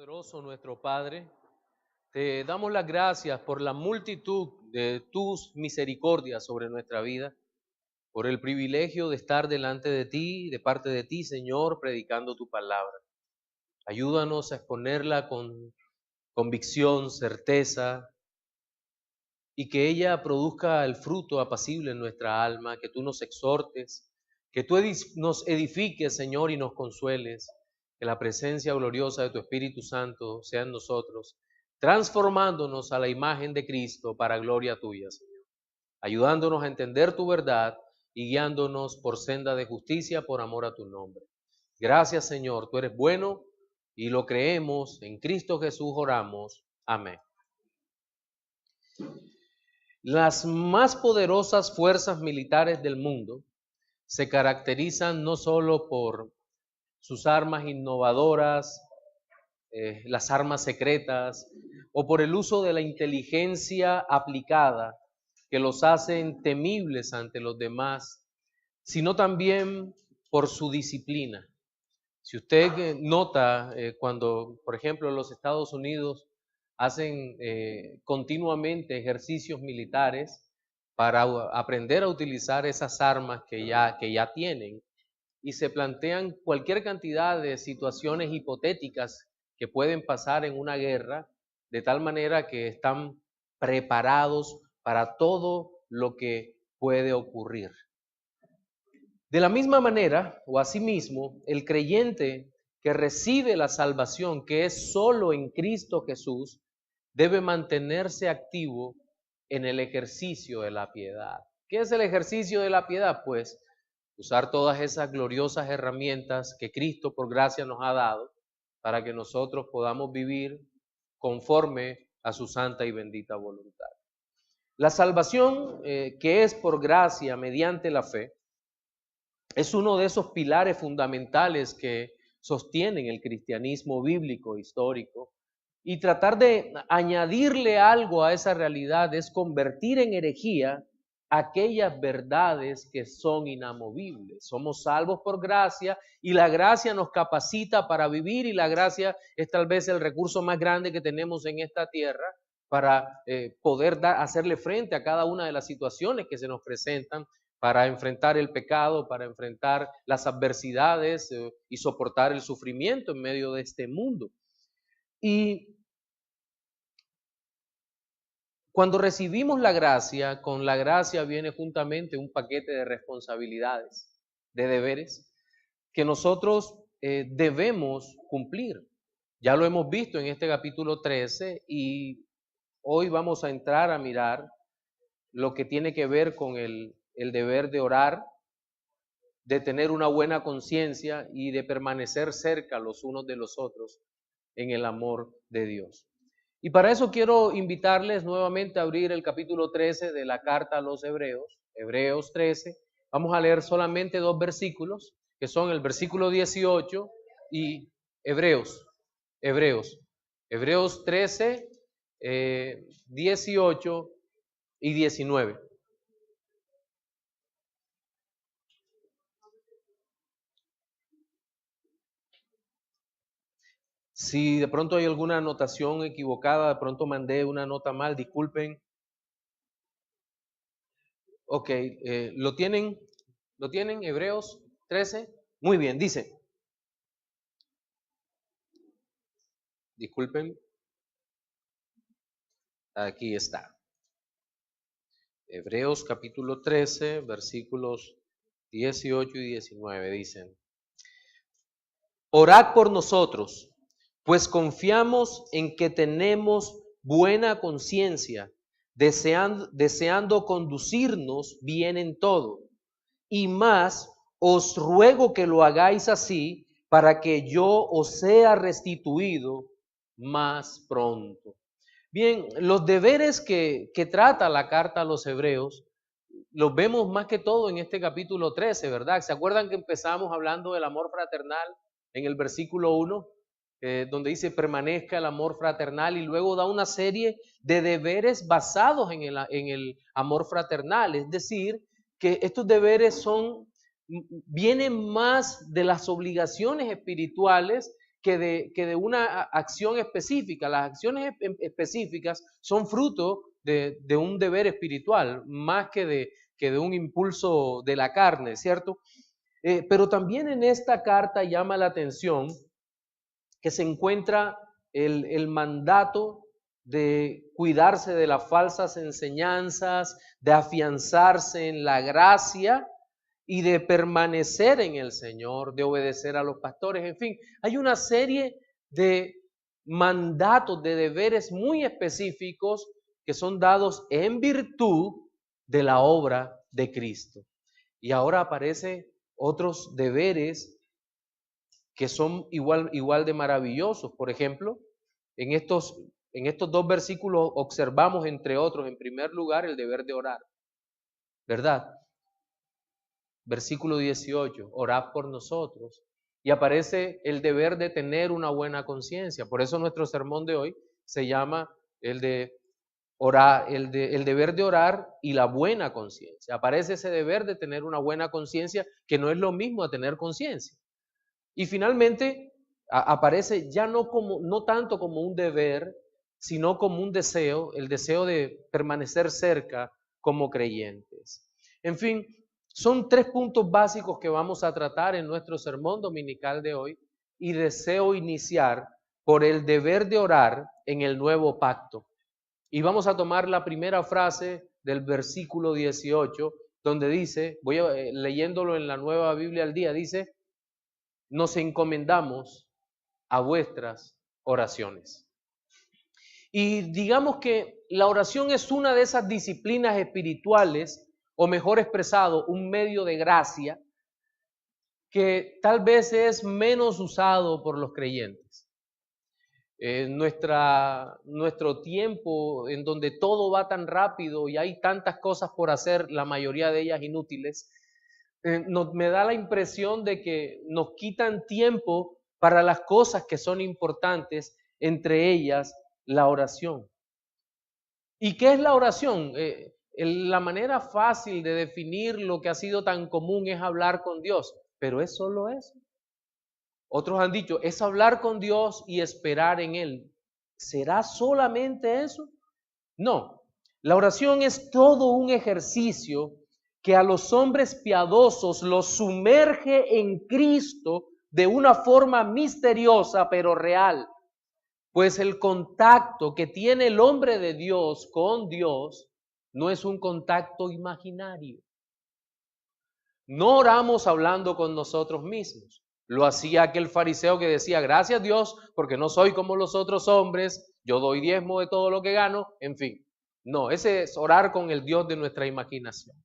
Poderoso nuestro Padre, te damos las gracias por la multitud de tus misericordias sobre nuestra vida, por el privilegio de estar delante de ti, de parte de ti, Señor, predicando tu palabra. Ayúdanos a exponerla con convicción, certeza, y que ella produzca el fruto apacible en nuestra alma, que tú nos exhortes, que tú nos edifiques, Señor, y nos consueles, que la presencia gloriosa de tu Espíritu Santo sea en nosotros, transformándonos a la imagen de Cristo para gloria tuya, Señor, ayudándonos a entender tu verdad y guiándonos por senda de justicia por amor a tu nombre. Gracias, Señor, tú eres bueno y lo creemos, en Cristo Jesús oramos. Amén. Las más poderosas fuerzas militares del mundo se caracterizan no solo por sus armas innovadoras, las armas secretas, o por el uso de la inteligencia aplicada que los hacen temibles ante los demás, sino también por su disciplina. Si usted nota cuando, por ejemplo, en los Estados Unidos hacen continuamente ejercicios militares para aprender a utilizar esas armas que ya tienen, y se plantean cualquier cantidad de situaciones hipotéticas que pueden pasar en una guerra, de tal manera que están preparados para todo lo que puede ocurrir. De la misma manera, o asimismo, el creyente que recibe la salvación, que es solo en Cristo Jesús, debe mantenerse activo en el ejercicio de la piedad. ¿Qué es el ejercicio de la piedad? Pues usar todas esas gloriosas herramientas que Cristo por gracia nos ha dado para que nosotros podamos vivir conforme a su santa y bendita voluntad. La salvación que es por gracia mediante la fe es uno de esos pilares fundamentales que sostienen el cristianismo bíblico histórico, y tratar de añadirle algo a esa realidad es convertir en herejía aquellas verdades que son inamovibles. Somos salvos por gracia y la gracia nos capacita para vivir, y la gracia es tal vez el recurso más grande que tenemos en esta tierra para poder hacerle frente a cada una de las situaciones que se nos presentan, para enfrentar el pecado, para enfrentar las adversidades y soportar el sufrimiento en medio de este mundo. Y cuando recibimos la gracia, con la gracia viene juntamente un paquete de responsabilidades, de deberes, que nosotros debemos cumplir. Ya lo hemos visto en este capítulo 13 y hoy vamos a entrar a mirar lo que tiene que ver con el deber de orar, de tener una buena conciencia y de permanecer cerca los unos de los otros en el amor de Dios. Y para eso quiero invitarles nuevamente a abrir el capítulo 13 de la carta a los Hebreos, Hebreos 13. Vamos a leer solamente dos versículos, que son el versículo 18 y Hebreos 13, 18 y 19. Si de pronto hay alguna anotación equivocada, de pronto mandé una nota mal, disculpen. Ok, ¿lo tienen? ¿Lo tienen? Hebreos 13. Muy bien, dice. Disculpen. Aquí está. Hebreos capítulo 13, versículos 18 y 19 dicen: Orad por nosotros, pues confiamos en que tenemos buena conciencia, deseando conducirnos bien en todo. Y más, os ruego que lo hagáis así, para que yo os sea restituido más pronto. Bien, los deberes que trata la carta a los Hebreos los vemos más que todo en este capítulo 13, ¿verdad? ¿Se acuerdan que empezamos hablando del amor fraternal en el versículo 1, donde dice permanezca el amor fraternal, y luego da una serie de deberes basados en el amor fraternal? Es decir, que estos deberes vienen más de las obligaciones espirituales que de una acción específica. Las acciones específicas son fruto de un deber espiritual, más que de un impulso de la carne, ¿cierto? Pero también en esta carta llama la atención que se encuentra el mandato de cuidarse de las falsas enseñanzas, de afianzarse en la gracia y de permanecer en el Señor, de obedecer a los pastores. En fin, hay una serie de mandatos, de deberes muy específicos que son dados en virtud de la obra de Cristo. Y ahora aparecen otros deberes que son igual de maravillosos. Por ejemplo, en estos 2 versículos observamos, entre otros, en primer lugar, el deber de orar, ¿verdad? Versículo 18, orad por nosotros. Y aparece el deber de tener una buena conciencia. Por eso nuestro sermón de hoy se llama el deber de orar y la buena conciencia. Aparece ese deber de tener una buena conciencia, que no es lo mismo a tener conciencia. Y finalmente aparece ya no tanto como un deber, sino como un deseo, el deseo de permanecer cerca como creyentes. En fin, son 3 puntos básicos que vamos a tratar en nuestro sermón dominical de hoy, y deseo iniciar por el deber de orar en el nuevo pacto. Y vamos a tomar la primera frase del versículo 18, donde dice, leyéndolo en la Nueva Biblia al Día, dice: nos encomendamos a vuestras oraciones. Y digamos que la oración es una de esas disciplinas espirituales, o mejor expresado, un medio de gracia, que tal vez es menos usado por los creyentes. Nuestro tiempo, en donde todo va tan rápido y hay tantas cosas por hacer, la mayoría de ellas inútiles, me da la impresión de que nos quitan tiempo para las cosas que son importantes, entre ellas la oración. ¿Y qué es la oración? La manera fácil de definir lo que ha sido tan común es hablar con Dios, pero es solo eso. Otros han dicho, es hablar con Dios y esperar en Él. ¿Será solamente eso? No, la oración es todo un ejercicio que a los hombres piadosos los sumerge en Cristo de una forma misteriosa pero real. Pues el contacto que tiene el hombre de Dios con Dios no es un contacto imaginario. No oramos hablando con nosotros mismos. Lo hacía aquel fariseo que decía, gracias Dios, porque no soy como los otros hombres, yo doy diezmo de todo lo que gano, en fin. No, ese es orar con el Dios de nuestra imaginación.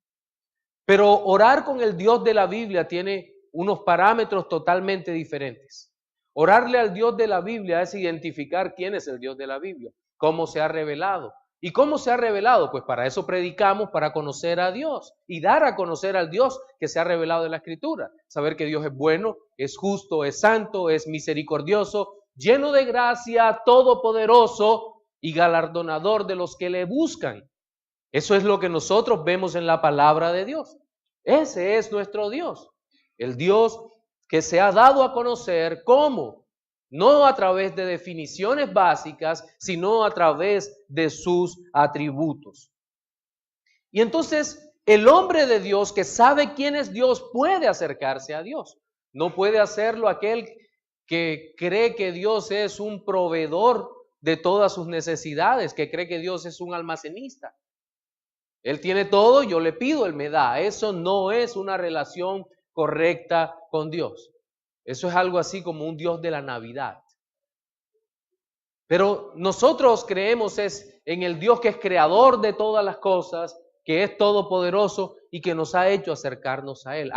Pero orar con el Dios de la Biblia tiene unos parámetros totalmente diferentes. Orarle al Dios de la Biblia es identificar quién es el Dios de la Biblia, cómo se ha revelado. ¿Y cómo se ha revelado? Pues para eso predicamos, para conocer a Dios y dar a conocer al Dios que se ha revelado en la Escritura. Saber que Dios es bueno, es justo, es santo, es misericordioso, lleno de gracia, todopoderoso y galardonador de los que le buscan. Eso es lo que nosotros vemos en la palabra de Dios. Ese es nuestro Dios, el Dios que se ha dado a conocer. ¿Cómo? No a través de definiciones básicas, sino a través de sus atributos. Y entonces, el hombre de Dios que sabe quién es Dios puede acercarse a Dios. No puede hacerlo aquel que cree que Dios es un proveedor de todas sus necesidades, que cree que Dios es un almacenista. Él tiene todo, yo le pido, Él me da. Eso no es una relación correcta con Dios. Eso es algo así como un Dios de la Navidad. Pero nosotros creemos en el Dios que es creador de todas las cosas, que es todopoderoso y que nos ha hecho acercarnos a Él.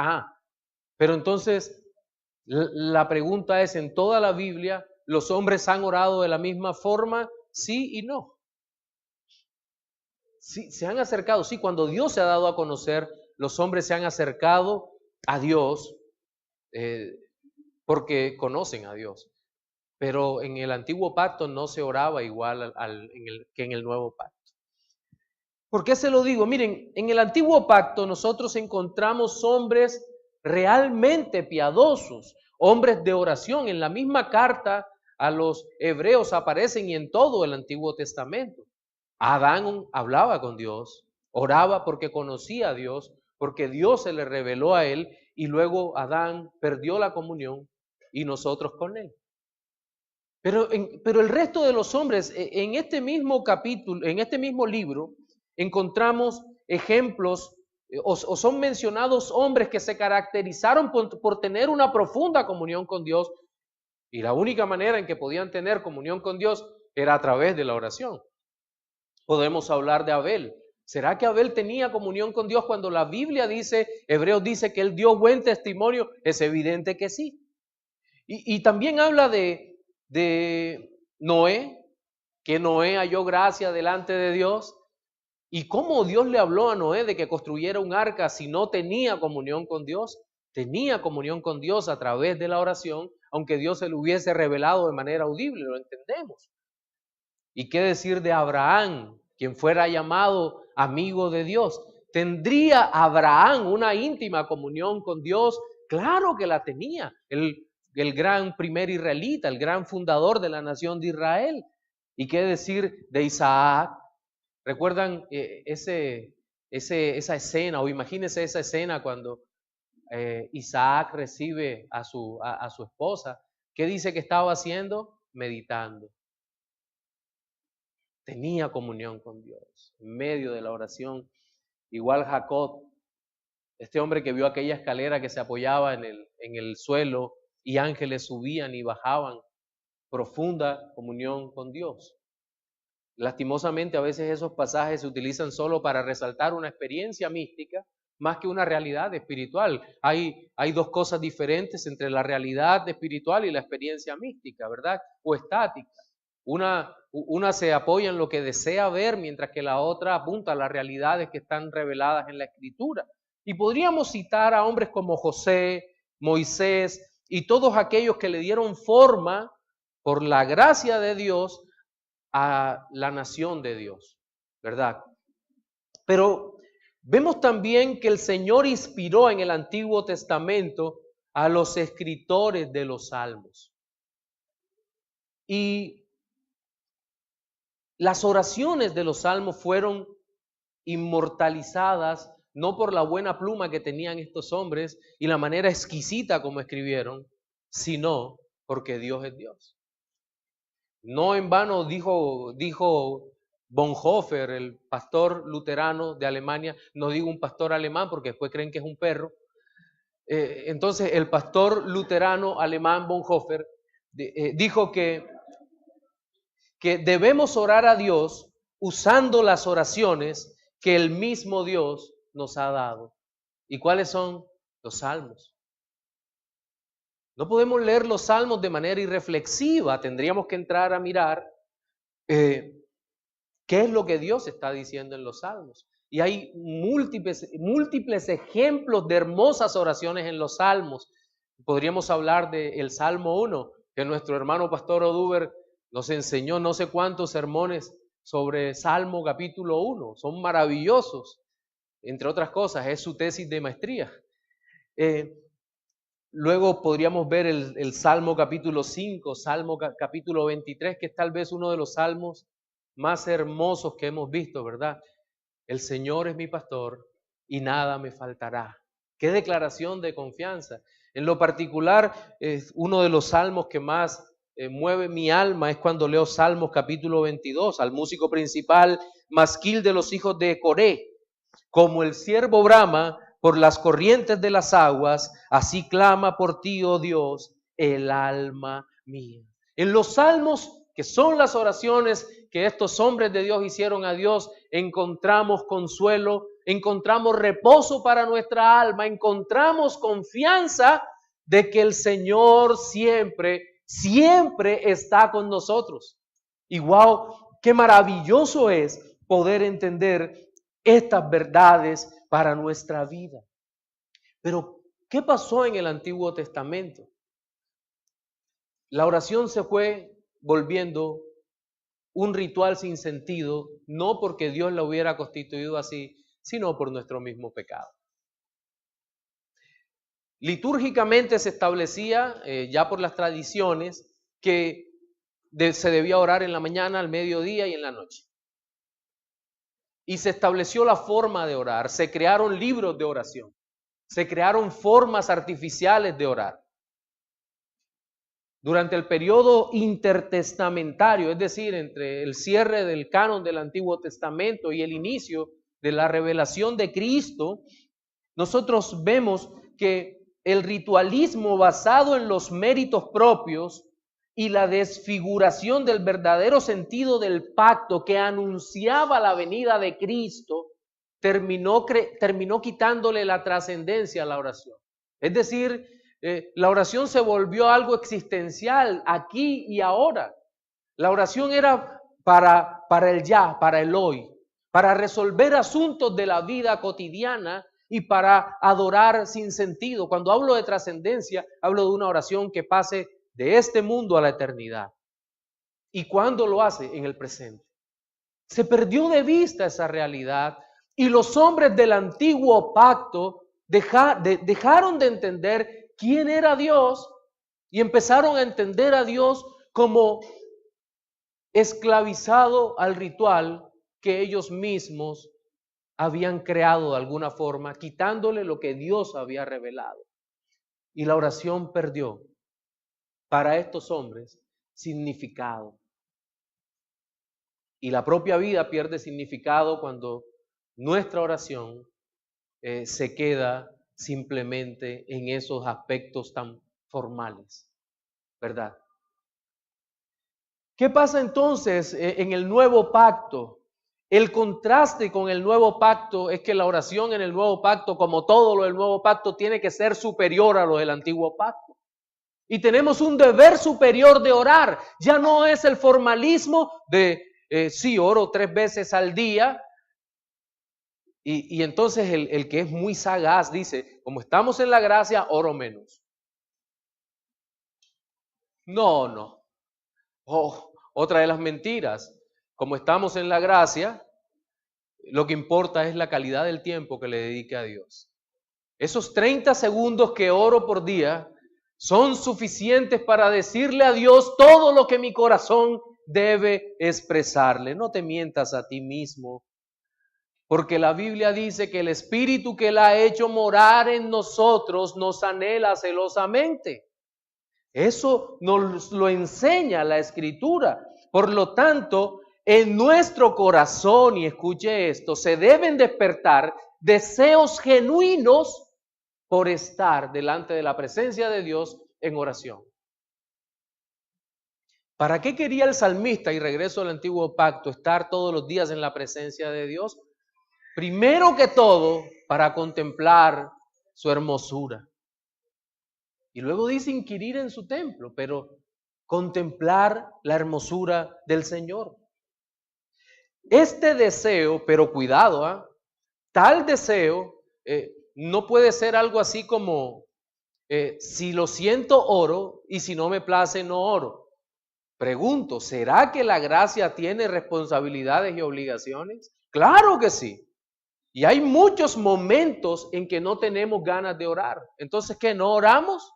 Pero entonces la pregunta es, ¿en toda la Biblia los hombres han orado de la misma forma? Sí y no. Sí, se han acercado, sí, cuando Dios se ha dado a conocer, los hombres se han acercado a Dios porque conocen a Dios. Pero en el antiguo pacto no se oraba igual que en el nuevo pacto. ¿Por qué se lo digo? Miren, en el antiguo pacto nosotros encontramos hombres realmente piadosos, hombres de oración. En la misma carta a los hebreos aparecen y en todo el Antiguo Testamento. Adán hablaba con Dios, oraba porque conocía a Dios, porque Dios se le reveló a él y luego Adán perdió la comunión y nosotros con él. Pero el resto de los hombres, en este mismo capítulo, en este mismo libro, encontramos ejemplos o son mencionados hombres que se caracterizaron por tener una profunda comunión con Dios, y la única manera en que podían tener comunión con Dios era a través de la oración. Podemos hablar de Abel. ¿Será que Abel tenía comunión con Dios cuando la Biblia dice, Hebreos dice que él dio buen testimonio? Es evidente que sí. Y también habla de Noé, que Noé halló gracia delante de Dios. ¿Y cómo Dios le habló a Noé de que construyera un arca si no tenía comunión con Dios? Tenía comunión con Dios a través de la oración, aunque Dios se lo hubiese revelado de manera audible, lo entendemos. ¿Y qué decir de Abraham, quien fuera llamado amigo de Dios? ¿Tendría Abraham una íntima comunión con Dios? Claro que la tenía. El gran primer israelita, el gran fundador de la nación de Israel. ¿Y qué decir de Isaac? ¿Recuerdan esa escena, o imagínense esa escena cuando Isaac recibe a su esposa? ¿Qué dice que estaba haciendo? Meditando. Tenía comunión con Dios en medio de la oración. Igual Jacob, este hombre que vio aquella escalera que se apoyaba en el suelo y ángeles subían y bajaban, profunda comunión con Dios. Lastimosamente a veces esos pasajes se utilizan solo para resaltar una experiencia mística más que una realidad espiritual. Hay dos cosas diferentes entre la realidad espiritual y la experiencia mística, ¿verdad? O estática. Una se apoya en lo que desea ver, mientras que la otra apunta a las realidades que están reveladas en la Escritura. Y podríamos citar a hombres como José, Moisés y todos aquellos que le dieron forma por la gracia de Dios a la nación de Dios, ¿verdad? Pero vemos también que el Señor inspiró en el Antiguo Testamento a los escritores de los Salmos. Y las oraciones de los Salmos fueron inmortalizadas no por la buena pluma que tenían estos hombres y la manera exquisita como escribieron, sino porque Dios es Dios. No en vano dijo Bonhoeffer, el pastor luterano de Alemania, no digo un pastor alemán porque después creen que es un perro. Entonces el pastor luterano alemán Bonhoeffer dijo que debemos orar a Dios usando las oraciones que el mismo Dios nos ha dado. ¿Y cuáles son? Los salmos. No podemos leer los salmos de manera irreflexiva, tendríamos que entrar a mirar qué es lo que Dios está diciendo en los salmos. Y hay múltiples ejemplos de hermosas oraciones en los salmos. Podríamos hablar del Salmo 1, que nuestro hermano pastor Oduber nos enseñó no sé cuántos sermones sobre Salmo capítulo 1. Son maravillosos. Entre otras cosas, es su tesis de maestría. Luego podríamos ver el Salmo capítulo 5, Salmo capítulo 23, que es tal vez uno de los salmos más hermosos que hemos visto, ¿verdad? El Señor es mi pastor y nada me faltará. Qué declaración de confianza. En lo particular, uno de los salmos que más mueve mi alma es cuando leo Salmos capítulo 22, al músico principal, masquil de los hijos de Coré. Como el ciervo brama por las corrientes de las aguas, así clama por ti, oh Dios, el alma mía. En los salmos, que son las oraciones que estos hombres de Dios hicieron a Dios, encontramos consuelo, encontramos reposo para nuestra alma, encontramos confianza de que el Señor siempre está con nosotros. Y wow, qué maravilloso es poder entender estas verdades para nuestra vida. Pero, ¿qué pasó en el Antiguo Testamento? La oración se fue volviendo un ritual sin sentido, no porque Dios la hubiera constituido así, sino por nuestro mismo pecado. Litúrgicamente se establecía, ya por las tradiciones, que se debía orar en la mañana, al mediodía y en la noche. Y se estableció la forma de orar, se crearon libros de oración, se crearon formas artificiales de orar. Durante el periodo intertestamentario, es decir, entre el cierre del canon del Antiguo Testamento y el inicio de la revelación de Cristo, nosotros vemos que el ritualismo basado en los méritos propios y la desfiguración del verdadero sentido del pacto que anunciaba la venida de Cristo terminó quitándole la trascendencia a la oración. Es decir, la oración se volvió algo existencial aquí y ahora. La oración era para el ya, para el hoy, para resolver asuntos de la vida cotidiana y para adorar sin sentido. Cuando hablo de trascendencia, hablo de una oración que pase de este mundo a la eternidad. ¿Y cuándo lo hace? En el presente. Se perdió de vista esa realidad y los hombres del antiguo pacto dejaron de entender quién era Dios y empezaron a entender a Dios como esclavizado al ritual que ellos mismos habían creado de alguna forma, quitándole lo que Dios había revelado. Y la oración perdió para estos hombres significado. Y la propia vida pierde significado cuando nuestra oración se queda simplemente en esos aspectos tan formales, ¿verdad? ¿Qué pasa entonces en el nuevo pacto? El contraste con el nuevo pacto es que la oración en el nuevo pacto, como todo lo del nuevo pacto, tiene que ser superior a lo del antiguo pacto. Y tenemos un deber superior de orar. Ya no es el formalismo de, sí, oro 3 veces al día. Y entonces el que es muy sagaz dice, como estamos en la gracia, oro menos. No. Otra de las mentiras. Como estamos en la gracia, lo que importa es la calidad del tiempo que le dedique a Dios. Esos 30 segundos que oro por día son suficientes para decirle a Dios todo lo que mi corazón debe expresarle. No te mientas a ti mismo, porque la Biblia dice que el Espíritu que Él ha hecho morar en nosotros nos anhela celosamente. Eso nos lo enseña la Escritura. Por lo tanto, en nuestro corazón, y escuche esto, se deben despertar deseos genuinos por estar delante de la presencia de Dios en oración. ¿Para qué quería el salmista, y regreso al antiguo pacto, estar todos los días en la presencia de Dios? Primero que todo, para contemplar su hermosura. Y luego dice inquirir en su templo, pero contemplar la hermosura del Señor. Este deseo, pero cuidado, tal deseo no puede ser algo así como, si lo siento oro y si no me place no oro. Pregunto, ¿será que la gracia tiene responsabilidades y obligaciones? Claro que sí. Y hay muchos momentos en que no tenemos ganas de orar. Entonces, ¿qué? ¿No oramos?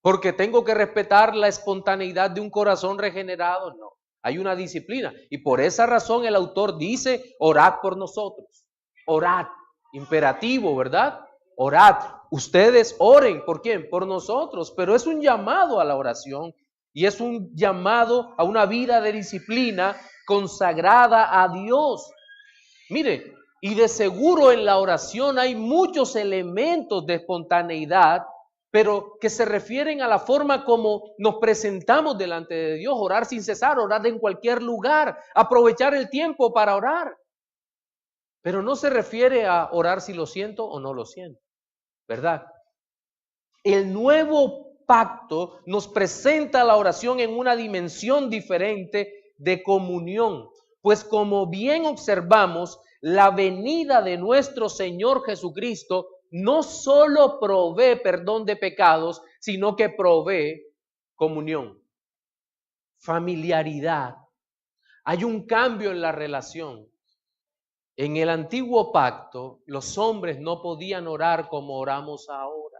Porque tengo que respetar la espontaneidad de un corazón regenerado. No, hay una disciplina. Y por esa razón el autor dice, orad por nosotros. Orad, imperativo, ¿verdad? Orad. Ustedes oren. ¿Por quién? Por nosotros. Pero es un llamado a la oración y es un llamado a una vida de disciplina consagrada a Dios. Mire, y de seguro en la oración hay muchos elementos de espontaneidad, pero que se refieren a la forma como nos presentamos delante de Dios, orar sin cesar, orar en cualquier lugar, aprovechar el tiempo para orar. Pero no se refiere a orar si lo siento o no lo siento, ¿verdad? El nuevo pacto nos presenta la oración en una dimensión diferente de comunión, pues como bien observamos, la venida de nuestro Señor Jesucristo no solo provee perdón de pecados, sino que provee comunión, familiaridad. Hay un cambio en la relación. En el antiguo pacto, los hombres no podían orar como oramos ahora.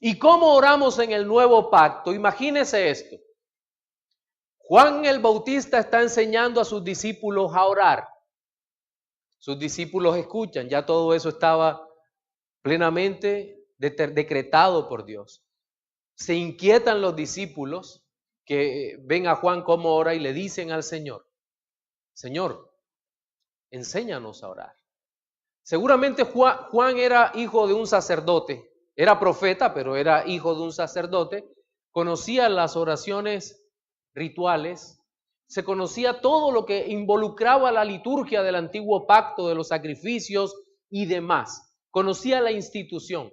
¿Y cómo oramos en el nuevo pacto? Imagínese esto. Juan el Bautista está enseñando a sus discípulos a orar. Sus discípulos escuchan, ya todo eso estaba plenamente decretado por Dios. Se inquietan los discípulos que ven a Juan cómo ora y le dicen al Señor, Señor, enséñanos a orar. Seguramente Juan era hijo de un sacerdote, era profeta, pero era hijo de un sacerdote, conocía las oraciones rituales, se conocía todo lo que involucraba la liturgia del antiguo pacto, de los sacrificios y demás. Conocía la institución.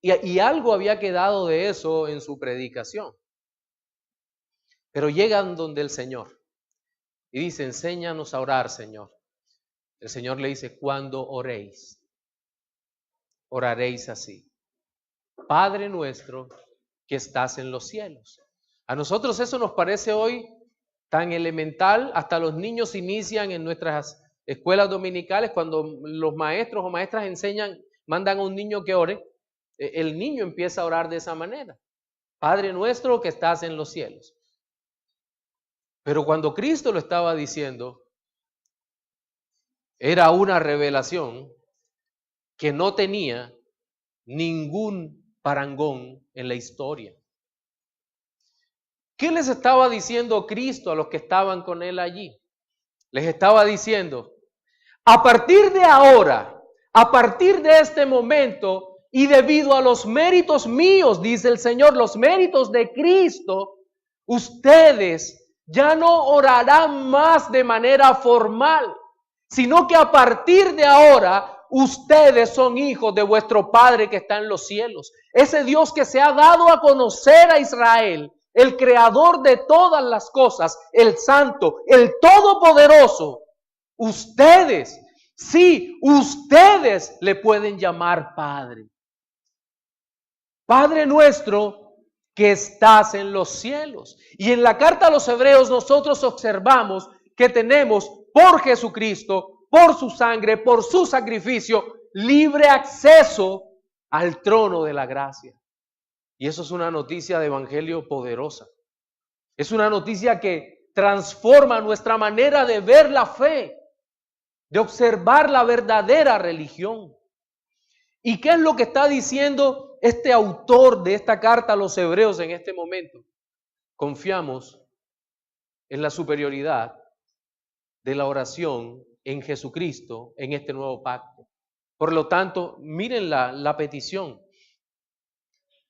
Y algo había quedado de eso en su predicación. Pero llegan donde el Señor y dice, enséñanos a orar, Señor. El Señor le dice, cuando oréis, oraréis así. Padre nuestro que estás en los cielos. A nosotros eso nos parece hoy tan elemental, hasta los niños inician en nuestras escuelas dominicales, cuando los maestros o maestras mandan a un niño que ore, el niño empieza a orar de esa manera. Padre nuestro que estás en los cielos. Pero cuando Cristo lo estaba diciendo, era una revelación que no tenía ningún parangón en la historia. ¿Qué les estaba diciendo Cristo a los que estaban con él allí? Les estaba diciendo, a partir de ahora, a partir de este momento, y debido a los méritos míos, dice el Señor, los méritos de Cristo, ustedes ya no orarán más de manera formal, sino que a partir de ahora, ustedes son hijos de vuestro Padre que está en los cielos. Ese Dios que se ha dado a conocer a Israel, el creador de todas las cosas, el santo, el todopoderoso. Ustedes, sí, ustedes le pueden llamar Padre. Padre nuestro que estás en los cielos. Y en la carta a los Hebreos nosotros observamos que tenemos por Jesucristo, por su sangre, por su sacrificio, libre acceso al trono de la gracia. Y eso es una noticia de evangelio poderosa. Es una noticia que transforma nuestra manera de ver la fe, de observar la verdadera religión. ¿Y qué es lo que está diciendo este autor de esta carta a los Hebreos en este momento? Confiamos en la superioridad de la oración en Jesucristo en este nuevo pacto. Por lo tanto, miren la petición.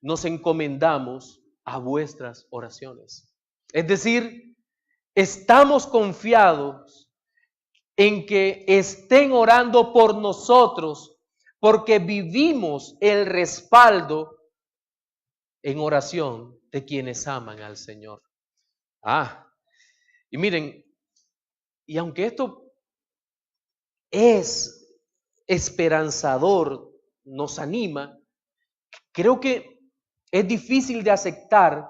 Nos encomendamos a vuestras oraciones. Es decir, estamos confiados en que estén orando por nosotros porque vivimos el respaldo en oración de quienes aman al Señor. Y miren, y aunque esto es esperanzador, nos anima, creo que es difícil de aceptar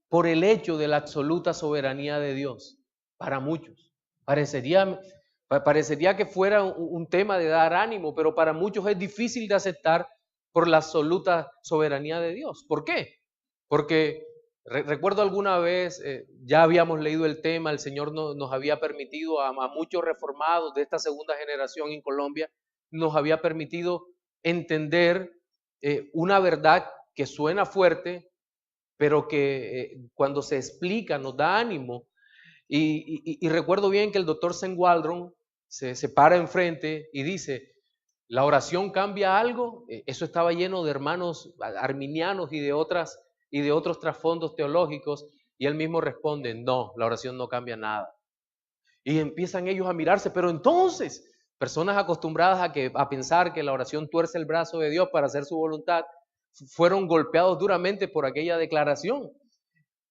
por el hecho de la absoluta soberanía de Dios para muchos. Parecería que fuera un tema de dar ánimo, pero para muchos es difícil de aceptar por la absoluta soberanía de Dios. ¿Por qué? Porque recuerdo alguna vez, ya habíamos leído el tema, el Señor nos había permitido a muchos reformados de esta segunda generación en Colombia, nos había permitido entender una verdad que suena fuerte, pero que cuando se explica nos da ánimo. Y recuerdo bien que el doctor Zen Waldron se para enfrente y dice, ¿la oración cambia algo? Eso estaba lleno de hermanos arminianos y de otros trasfondos teológicos, y él mismo responde, no, la oración no cambia nada. Y empiezan ellos a mirarse, pero entonces, personas acostumbradas a pensar que la oración tuerce el brazo de Dios para hacer su voluntad, fueron golpeados duramente por aquella declaración.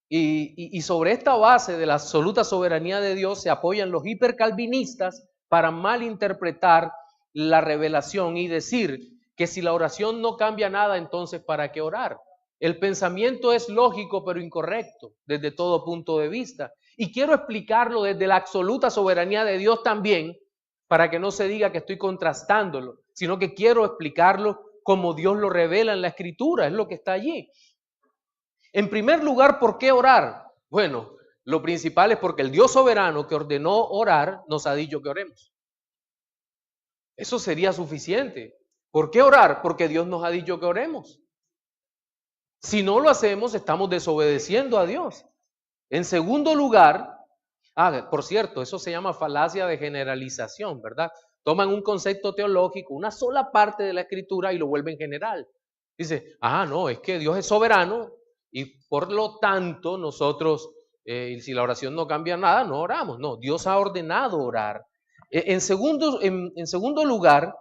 Y sobre esta base de la absoluta soberanía de Dios se apoyan los hipercalvinistas para malinterpretar la revelación y decir que si la oración no cambia nada, entonces ¿para qué orar? El pensamiento es lógico pero incorrecto desde todo punto de vista. Y quiero explicarlo desde la absoluta soberanía de Dios también, para que no se diga que estoy contrastándolo, sino que quiero explicarlo como Dios lo revela en la Escritura, es lo que está allí. En primer lugar, ¿por qué orar? Bueno, lo principal es porque el Dios soberano que ordenó orar nos ha dicho que oremos. Eso sería suficiente. ¿Por qué orar? Porque Dios nos ha dicho que oremos. Si no lo hacemos, estamos desobedeciendo a Dios. En segundo lugar, por cierto, eso se llama falacia de generalización, ¿verdad? Toman un concepto teológico, una sola parte de la Escritura y lo vuelven general. Dice, no, es que Dios es soberano y por lo tanto nosotros, si la oración no cambia nada, no oramos. No, Dios ha ordenado orar. En segundo lugar,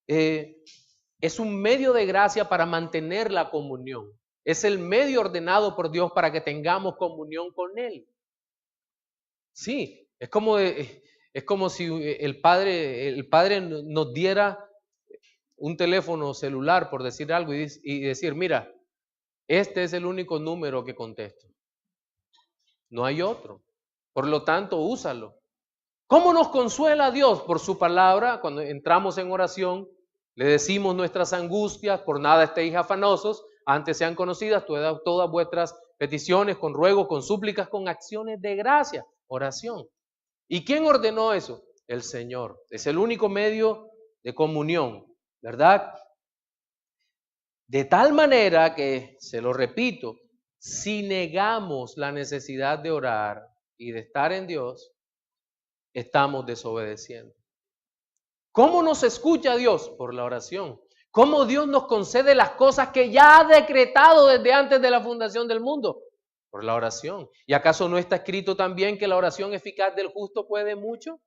es un medio de gracia para mantener la comunión. Es el medio ordenado por Dios para que tengamos comunión con Él. Sí, es como si el padre nos diera un teléfono celular, por decir algo, y decir, mira, este es el único número que contesto. No hay otro. Por lo tanto, úsalo. ¿Cómo nos consuela Dios? Por su palabra. Cuando entramos en oración, le decimos nuestras angustias, por nada estéis afanosos, antes sean conocidas todas vuestras peticiones, con ruegos, con súplicas, con acciones de gracia, oración. ¿Y quién ordenó eso? El Señor. Es el único medio de comunión, ¿verdad? De tal manera que, se lo repito, si negamos la necesidad de orar y de estar en Dios, estamos desobedeciendo. ¿Cómo nos escucha Dios? Por la oración. ¿Cómo Dios nos concede las cosas que ya ha decretado desde antes de la fundación del mundo? Por la oración. ¿Y acaso no está escrito también que la oración eficaz del justo puede mucho?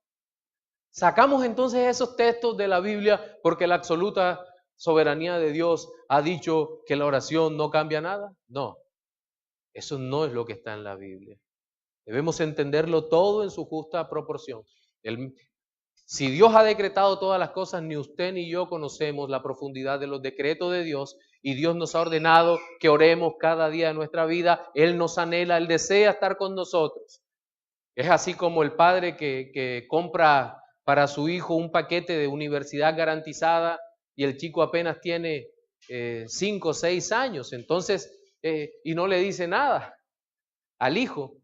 Sacamos entonces esos textos de la Biblia porque la absoluta soberanía de Dios ha dicho que la oración no cambia nada. No, eso no es lo que está en la Biblia. Debemos entenderlo todo en su justa proporción. Si Dios ha decretado todas las cosas, ni usted ni yo conocemos la profundidad de los decretos de Dios, y Dios nos ha ordenado que oremos cada día de nuestra vida. Él nos anhela, Él desea estar con nosotros. Es así como el padre que compra para su hijo un paquete de universidad garantizada y el chico apenas tiene 5 o 6 años, entonces, y no le dice nada al hijo.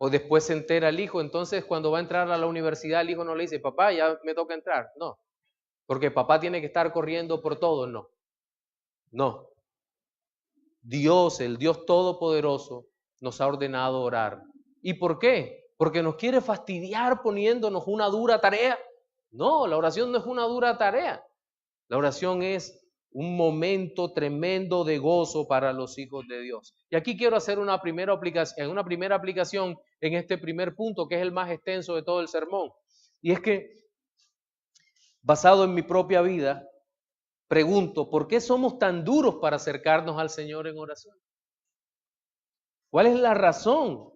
O después se entera el hijo, entonces cuando va a entrar a la universidad el hijo no le dice, papá, ya me toca entrar. No, porque papá tiene que estar corriendo por todo. No. Dios, el Dios Todopoderoso, nos ha ordenado orar. ¿Y por qué? Porque nos quiere fastidiar poniéndonos una dura tarea. No, la oración no es una dura tarea. La oración es un momento tremendo de gozo para los hijos de Dios. Y aquí quiero hacer una primera aplicación en este primer punto, que es el más extenso de todo el sermón. Y es que, basado en mi propia vida, pregunto, ¿por qué somos tan duros para acercarnos al Señor en oración? ¿Cuál es la razón?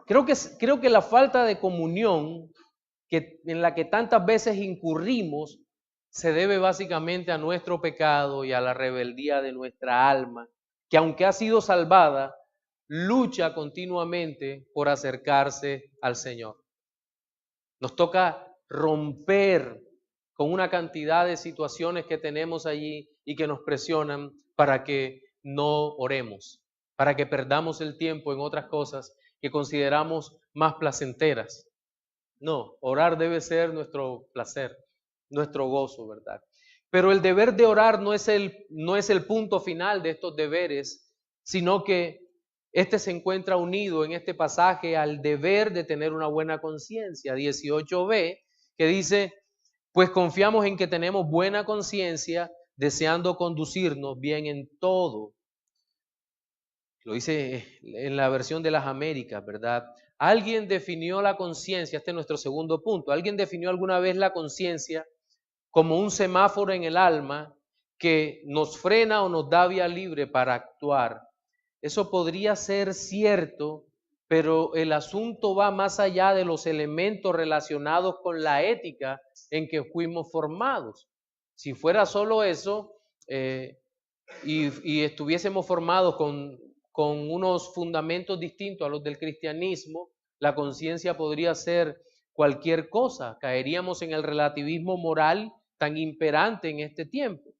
Creo que la falta de comunión en la que tantas veces incurrimos se debe básicamente a nuestro pecado y a la rebeldía de nuestra alma, que aunque ha sido salvada, lucha continuamente por acercarse al Señor. Nos toca romper con una cantidad de situaciones que tenemos allí y que nos presionan para que no oremos, para que perdamos el tiempo en otras cosas que consideramos más placenteras. No, orar debe ser nuestro placer, nuestro gozo, ¿verdad? Pero el deber de orar no es el punto final de estos deberes, sino que este se encuentra unido en este pasaje al deber de tener una buena conciencia, 18b, que dice, pues confiamos en que tenemos buena conciencia, deseando conducirnos bien en todo. Lo dice en la versión de las Américas, ¿verdad? Alguien definió la conciencia, este es nuestro segundo punto, alguien definió alguna vez la conciencia como un semáforo en el alma que nos frena o nos da vía libre para actuar. Eso podría ser cierto, pero el asunto va más allá de los elementos relacionados con la ética en que fuimos formados. Si fuera solo eso y estuviésemos formados con unos fundamentos distintos a los del cristianismo, la conciencia podría ser cualquier cosa. Caeríamos en el relativismo moral tan imperante en este tiempo.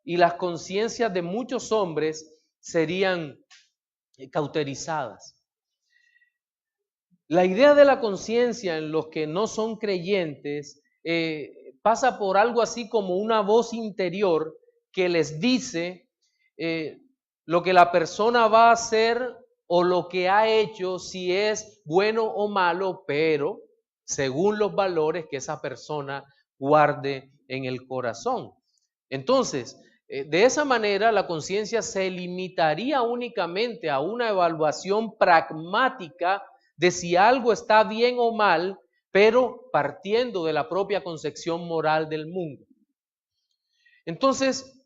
Y las conciencias de muchos hombres serían cauterizadas. La idea de la conciencia en los que no son creyentes pasa por algo así como una voz interior que les dice lo que la persona va a hacer o lo que ha hecho, si es bueno o malo, pero según los valores que esa persona guarde en el corazón. Entonces, de esa manera la conciencia se limitaría únicamente a una evaluación pragmática de si algo está bien o mal, pero partiendo de la propia concepción moral del mundo. Entonces,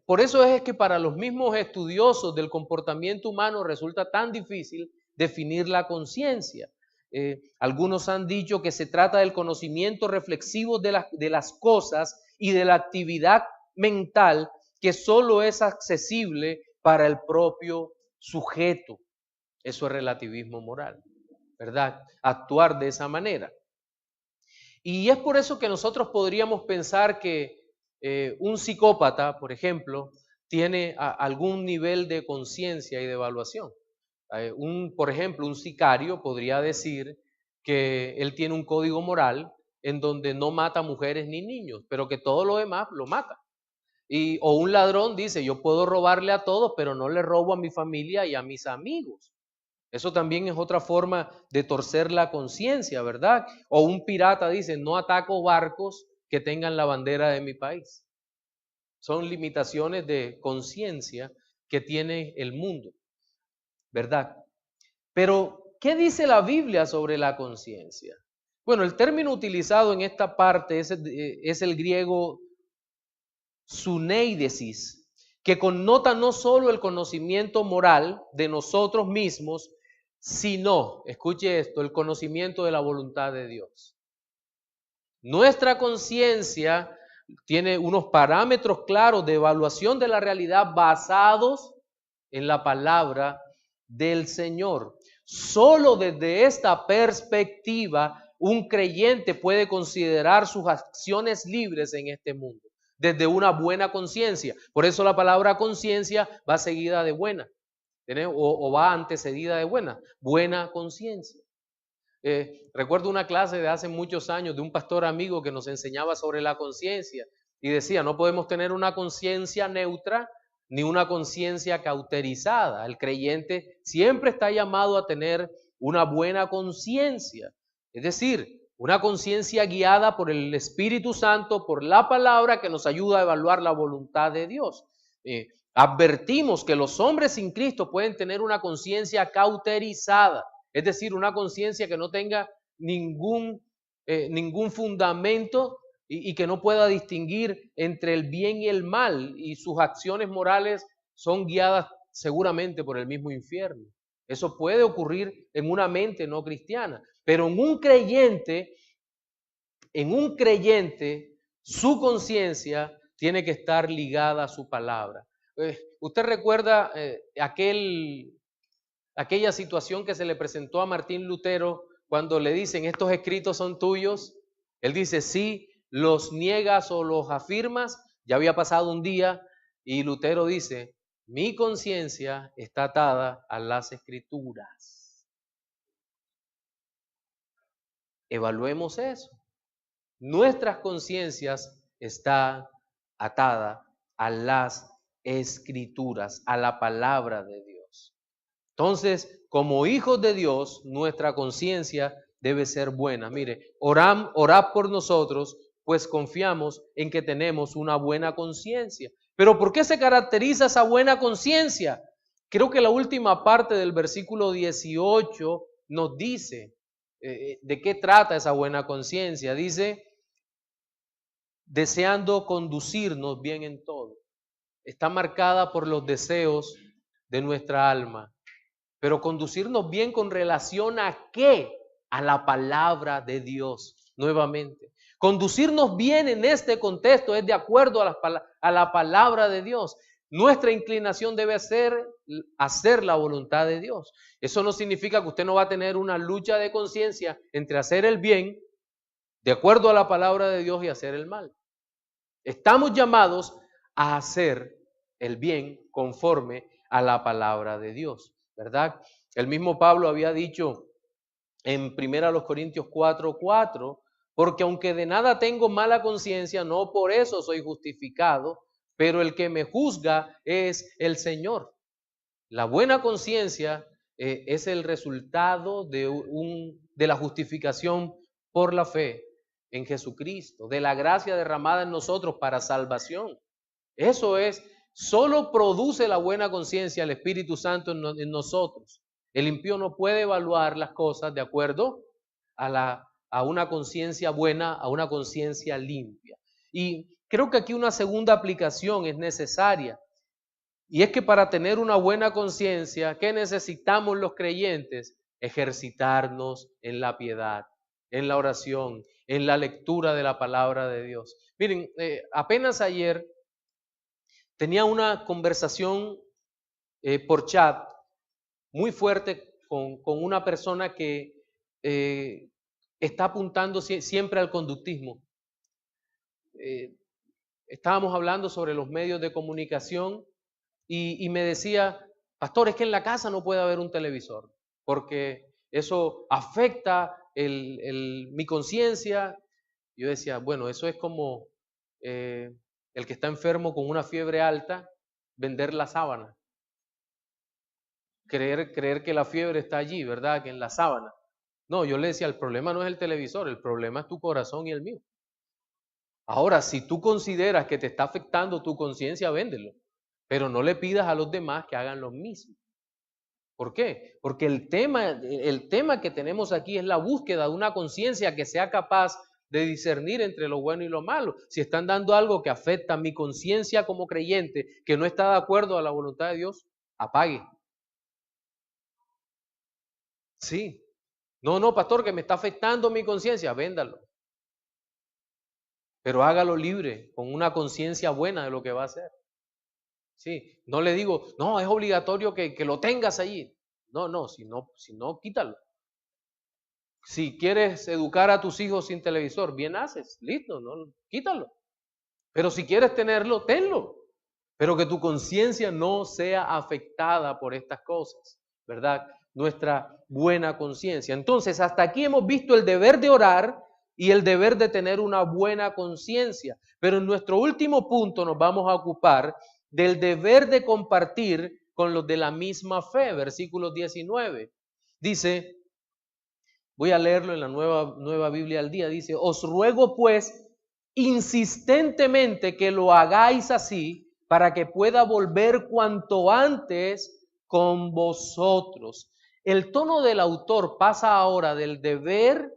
por eso es que para los mismos estudiosos del comportamiento humano resulta tan difícil definir la conciencia. Algunos han dicho que se trata del conocimiento reflexivo de las cosas y de la actividad mental que solo es accesible para el propio sujeto. Eso es relativismo moral, ¿verdad? Actuar de esa manera. Y es por eso que nosotros podríamos pensar que un psicópata, por ejemplo, tiene algún nivel de conciencia y de evaluación. Por ejemplo, un sicario podría decir que él tiene un código moral en donde no mata mujeres ni niños, pero que todo lo demás lo mata. O un ladrón dice, yo puedo robarle a todos, pero no le robo a mi familia y a mis amigos. Eso también es otra forma de torcer la conciencia, ¿verdad? O un pirata dice, no ataco barcos que tengan la bandera de mi país. Son limitaciones de conciencia que tiene el mundo, ¿verdad? Pero, ¿qué dice la Biblia sobre la conciencia? Bueno, el término utilizado en esta parte es el griego suneidesis, que connota no solo el conocimiento moral de nosotros mismos, sino, escuche esto, el conocimiento de la voluntad de Dios. Nuestra conciencia tiene unos parámetros claros de evaluación de la realidad basados en la palabra del Señor. Solo desde esta perspectiva un creyente puede considerar sus acciones libres en este mundo, desde una buena conciencia. Por eso la palabra conciencia va seguida de buena, o va antecedida de buena conciencia. Recuerdo una clase de hace muchos años de un pastor amigo que nos enseñaba sobre la conciencia y decía, no podemos tener una conciencia neutra ni una conciencia cauterizada. El creyente siempre está llamado a tener una buena conciencia, es decir, una conciencia guiada por el Espíritu Santo, por la palabra que nos ayuda a evaluar la voluntad de Dios. Advertimos que los hombres sin Cristo pueden tener una conciencia cauterizada, es decir, una conciencia que no tenga ningún fundamento y que no pueda distinguir entre el bien y el mal, y sus acciones morales son guiadas seguramente por el mismo infierno. Eso puede ocurrir en una mente no cristiana, pero en un creyente, su conciencia tiene que estar ligada a su palabra. ¿Usted recuerda aquella situación que se le presentó a Martín Lutero cuando le dicen, estos escritos son tuyos? Él dice, sí, los niegas o los afirmas. Ya había pasado un día y Lutero dice, mi conciencia está atada a las escrituras. Evaluemos eso. Nuestras conciencias están atadas a las escrituras, a la palabra de Dios. Entonces, como hijos de Dios, nuestra conciencia debe ser buena. Mire, orad por nosotros, pues confiamos en que tenemos una buena conciencia. Pero ¿por qué se caracteriza esa buena conciencia? Creo que la última parte del versículo 18 nos dice de qué trata esa buena conciencia. Dice, deseando conducirnos bien en todo. Está marcada por los deseos de nuestra alma. Pero conducirnos bien con relación a ¿qué? A la palabra de Dios, nuevamente. Conducirnos bien en este contexto es de acuerdo a la palabra de Dios. Nuestra inclinación debe ser hacer la voluntad de Dios. Eso no significa que usted no va a tener una lucha de conciencia entre hacer el bien, de acuerdo a la palabra de Dios, y hacer el mal. Estamos llamados a hacer el bien conforme a la palabra de Dios, ¿verdad? El mismo Pablo había dicho en 1 Corintios 4:4, porque aunque de nada tengo mala conciencia, no por eso soy justificado, pero el que me juzga es el Señor. La buena conciencia es el resultado de la justificación por la fe en Jesucristo, de la gracia derramada en nosotros para salvación. Eso es, solo produce la buena conciencia el Espíritu Santo en nosotros. El impío no puede evaluar las cosas de acuerdo a una conciencia buena, a una conciencia limpia. Y creo que aquí una segunda aplicación es necesaria. Y es que para tener una buena conciencia, ¿qué necesitamos los creyentes? Ejercitarnos en la piedad, en la oración, en la lectura de la palabra de Dios. Miren, apenas ayer tenía una conversación por chat muy fuerte con una persona que está apuntando siempre al conductismo. Estábamos hablando sobre los medios de comunicación y me decía, pastor, es que en la casa no puede haber un televisor porque eso afecta mi conciencia. Yo decía, bueno, eso es como el que está enfermo con una fiebre alta, vender la sábana. Creer que la fiebre está allí, ¿verdad? Que en la sábana. No, yo le decía, el problema no es el televisor, el problema es tu corazón y el mío. Ahora, si tú consideras que te está afectando tu conciencia, véndelo. Pero no le pidas a los demás que hagan lo mismo. ¿Por qué? Porque el tema que tenemos aquí es la búsqueda de una conciencia que sea capaz de discernir entre lo bueno y lo malo. Si están dando algo que afecta a mi conciencia como creyente, que no está de acuerdo a la voluntad de Dios, apague. Sí. No, pastor, que me está afectando mi conciencia, véndalo. Pero hágalo libre, con una conciencia buena de lo que va a hacer. Sí, no le digo, no, es obligatorio que lo tengas allí. No, si no, quítalo. Si quieres educar a tus hijos sin televisor, bien haces, listo, no, quítalo. Pero si quieres tenerlo, tenlo. Pero que tu conciencia no sea afectada por estas cosas, ¿verdad? Nuestra buena conciencia. Entonces, hasta aquí hemos visto el deber de orar y el deber de tener una buena conciencia. Pero en nuestro último punto nos vamos a ocupar del deber de compartir con los de la misma fe, versículo 19. Dice, voy a leerlo en la nueva Biblia al día, dice, os ruego pues insistentemente que lo hagáis así para que pueda volver cuanto antes con vosotros. El tono del autor pasa ahora del deber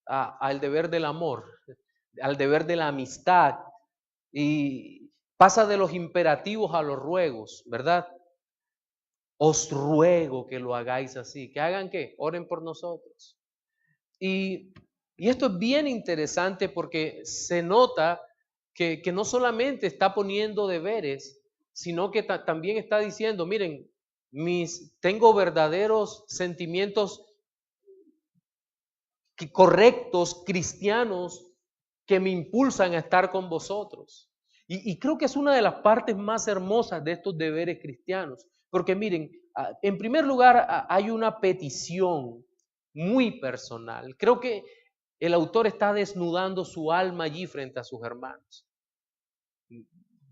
al deber del amor, al deber de la amistad, y pasa de los imperativos a los ruegos, ¿verdad? Os ruego que lo hagáis así. ¿Que hagan qué? Oren por nosotros. Y esto es bien interesante porque se nota que no solamente está poniendo deberes, sino que también está diciendo, miren, tengo verdaderos sentimientos correctos, cristianos, que me impulsan a estar con vosotros. Y creo que es una de las partes más hermosas de estos deberes cristianos, porque miren, en primer lugar hay una petición muy personal. Creo que el autor está desnudando su alma allí frente a sus hermanos.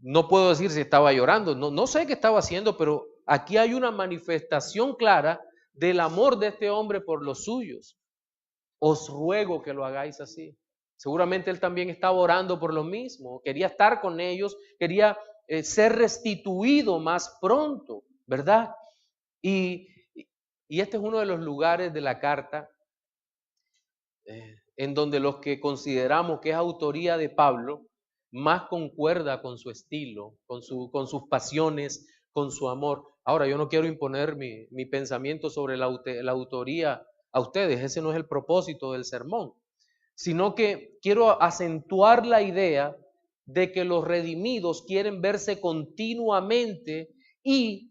No puedo decir si estaba llorando, no sé qué estaba haciendo, pero aquí hay una manifestación clara del amor de este hombre por los suyos. Os ruego que lo hagáis así. Seguramente él también estaba orando por lo mismo, quería estar con ellos, quería ser restituido más pronto, ¿verdad? Y este es uno de los lugares de la carta en donde los que consideramos que es autoría de Pablo, más concuerda con su estilo, con sus pasiones, con su amor. Ahora, yo no quiero imponer mi pensamiento sobre la autoría a ustedes, ese no es el propósito del sermón, sino que quiero acentuar la idea de que los redimidos quieren verse continuamente y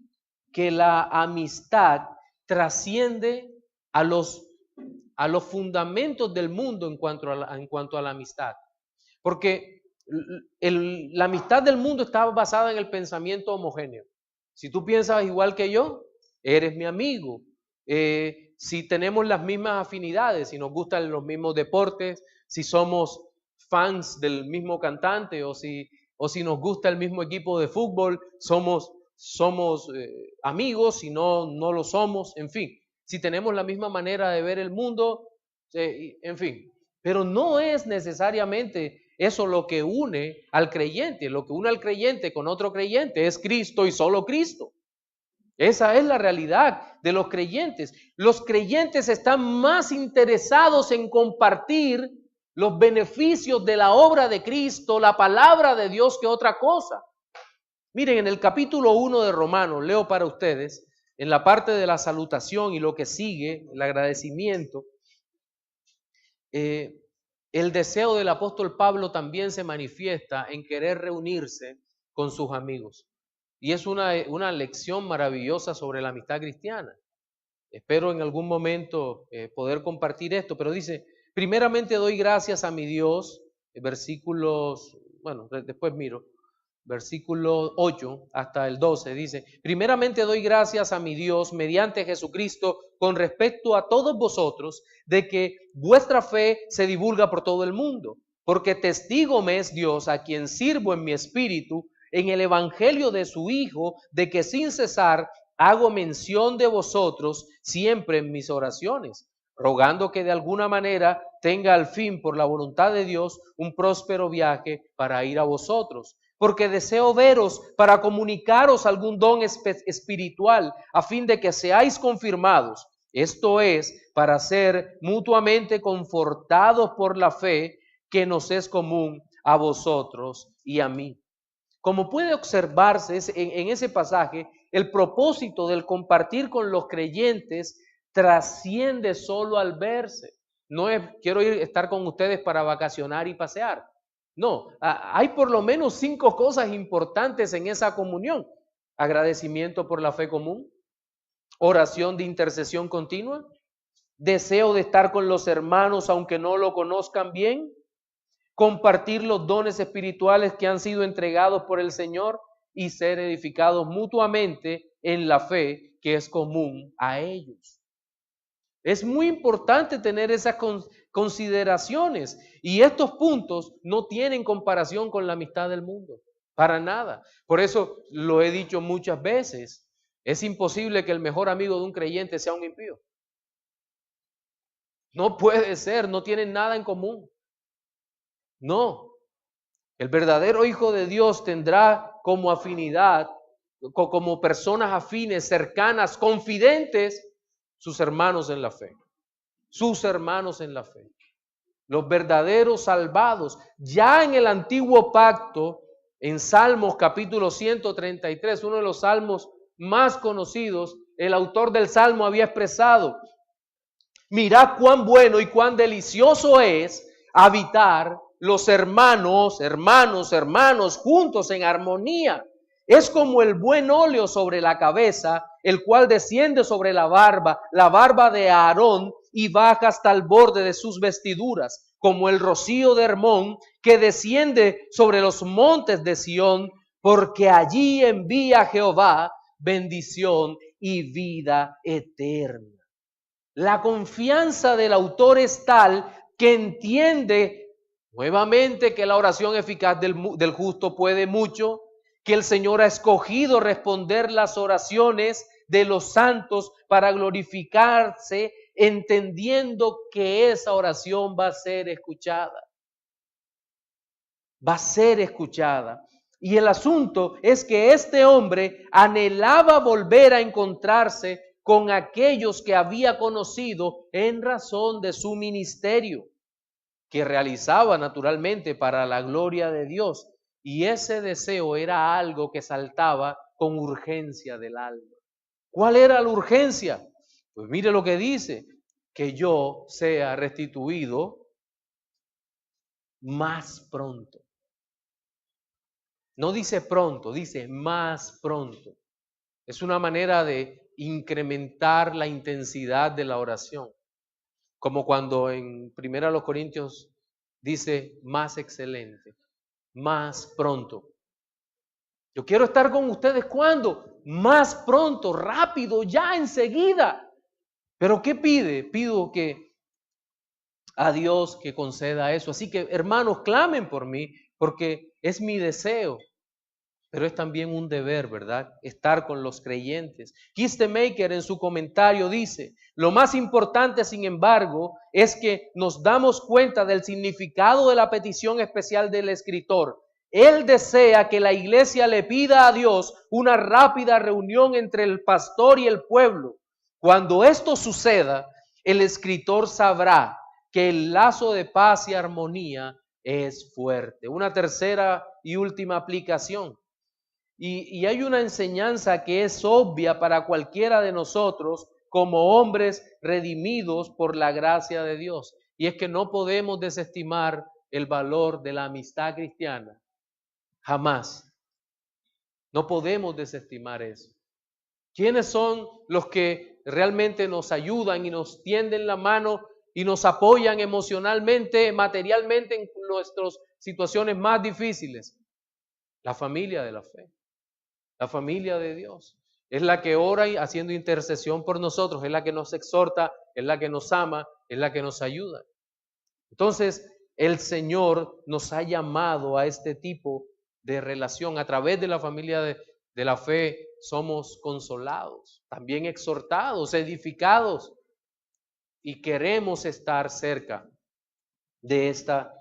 que la amistad trasciende a los fundamentos del mundo en cuanto a la amistad. Porque La amistad del mundo está basada en el pensamiento homogéneo. Si tú piensas igual que yo, eres mi amigo. Si tenemos las mismas afinidades, si nos gustan los mismos deportes, si somos fans del mismo cantante o si nos gusta el mismo equipo de fútbol, somos amigos, si no lo somos, en fin. Si tenemos la misma manera de ver el mundo, en fin. Pero no es necesariamente eso lo que une al creyente. Lo que une al creyente con otro creyente es Cristo y solo Cristo. Esa es la realidad de los creyentes. Los creyentes están más interesados en compartir los beneficios de la obra de Cristo, la palabra de Dios, que otra cosa. Miren, en el capítulo 1 de Romanos, leo para ustedes, en la parte de la salutación y lo que sigue, el agradecimiento, el deseo del apóstol Pablo también se manifiesta en querer reunirse con sus amigos. Y es una lección maravillosa sobre la amistad cristiana. Espero en algún momento poder compartir esto, pero dice, primeramente doy gracias a mi Dios, versículos, bueno, después miro, versículo 8 hasta el 12, dice, primeramente doy gracias a mi Dios mediante Jesucristo con respecto a todos vosotros, de que vuestra fe se divulga por todo el mundo, porque testigo me es Dios, a quien sirvo en mi espíritu, en el evangelio de su Hijo, de que sin cesar hago mención de vosotros siempre en mis oraciones, rogando que de alguna manera tenga al fin, por la voluntad de Dios, un próspero viaje para ir a vosotros, porque deseo veros para comunicaros algún don espiritual, a fin de que seáis confirmados. Esto es, para ser mutuamente confortados por la fe que nos es común a vosotros y a mí. Como puede observarse en ese pasaje, el propósito del compartir con los creyentes trasciende solo al verse. No es, quiero estar con ustedes para vacacionar y pasear. No, hay por lo menos 5 cosas importantes en esa comunión. Agradecimiento por la fe común, oración de intercesión continua, deseo de estar con los hermanos aunque no lo conozcan bien, compartir los dones espirituales que han sido entregados por el Señor y ser edificados mutuamente en la fe que es común a ellos. Es muy importante tener esas consideraciones y estos puntos no tienen comparación con la amistad del mundo, para nada. Por eso lo he dicho muchas veces, es imposible que el mejor amigo de un creyente sea un impío. No puede ser, no tienen nada en común. No, el verdadero hijo de Dios tendrá como afinidad, como personas afines, cercanas, confidentes, sus hermanos en la fe. Sus hermanos en la fe. Los verdaderos salvados. Ya en el antiguo pacto, en Salmos capítulo 133, uno de los salmos más conocidos, el autor del salmo había expresado, mirad cuán bueno y cuán delicioso es habitar los hermanos, juntos en armonía. Es como el buen óleo sobre la cabeza, el cual desciende sobre la barba de Aarón y baja hasta el borde de sus vestiduras, como el rocío de Hermón que desciende sobre los montes de Sión, porque allí envía Jehová bendición y vida eterna. La confianza del autor es tal que entiende nuevamente que la oración eficaz del justo puede mucho, que el Señor ha escogido responder las oraciones de los santos para glorificarse, entendiendo que esa oración va a ser escuchada. Va a ser escuchada. Y el asunto es que este hombre anhelaba volver a encontrarse con aquellos que había conocido en razón de su ministerio, que realizaba naturalmente para la gloria de Dios. Y ese deseo era algo que saltaba con urgencia del alma. ¿Cuál era la urgencia? Pues mire lo que dice, que yo sea restituido más pronto. No dice pronto, dice más pronto. Es una manera de incrementar la intensidad de la oración. Como cuando en 1 Corintios dice más excelente. más pronto. Yo quiero estar con ustedes ¿cuándo? Más pronto, rápido, ya enseguida. Pero ¿qué pide? Pido que a Dios que conceda eso. Así que, hermanos, clamen por mí, porque es mi deseo, pero es también un deber, ¿verdad? Estar con los creyentes. Kistemaker en su comentario dice, lo más importante, sin embargo, es que nos damos cuenta del significado de la petición especial del escritor. Él desea que la iglesia le pida a Dios una rápida reunión entre el pastor y el pueblo. Cuando esto suceda, el escritor sabrá que el lazo de paz y armonía es fuerte. Una tercera y última aplicación. Y hay una enseñanza que es obvia para cualquiera de nosotros como hombres redimidos por la gracia de Dios. Y es que no podemos desestimar el valor de la amistad cristiana. Jamás. No podemos desestimar eso. ¿Quiénes son los que realmente nos ayudan y nos tienden la mano y nos apoyan emocionalmente, materialmente en nuestras situaciones más difíciles? La familia de la fe. La familia de Dios es la que ora y haciendo intercesión por nosotros, es la que nos exhorta, es la que nos ama, es la que nos ayuda. Entonces, el Señor nos ha llamado a este tipo de relación. A través de la familia de la fe somos consolados, también exhortados, edificados y queremos estar cerca de esta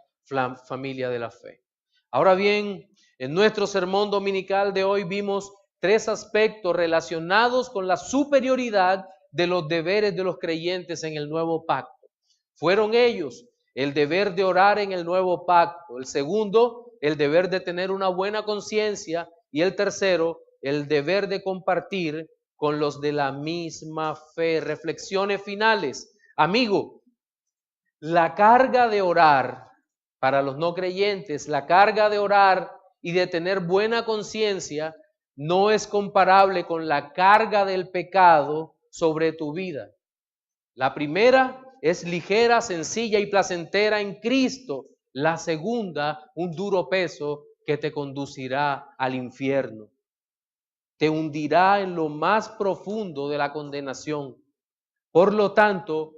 familia de la fe. Ahora bien, en nuestro sermón dominical de hoy vimos 3 aspectos relacionados con la superioridad de los deberes de los creyentes en el nuevo pacto. Fueron ellos el deber de orar en el nuevo pacto, el segundo, el deber de tener una buena conciencia y el tercero, el deber de compartir con los de la misma fe. Reflexiones finales. Amigo, la carga de orar para los no creyentes, la carga de orar y de tener buena conciencia no es comparable con la carga del pecado sobre tu vida. La primera es ligera, sencilla y placentera en Cristo. La segunda, un duro peso que te conducirá al infierno. Te hundirá en lo más profundo de la condenación. Por lo tanto,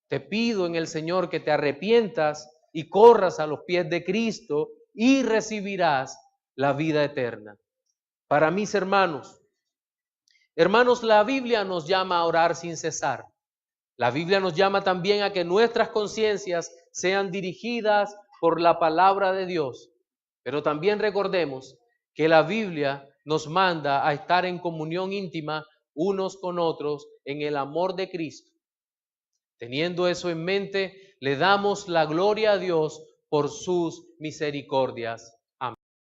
te pido en el Señor que te arrepientas y corras a los pies de Cristo y recibirás la vida eterna. Para mis hermanos, la Biblia nos llama a orar sin cesar. La Biblia nos llama también a que nuestras conciencias sean dirigidas por la palabra de Dios. Pero también recordemos que la Biblia nos manda a estar en comunión íntima unos con otros en el amor de Cristo. Teniendo eso en mente, le damos la gloria a Dios por sus misericordias.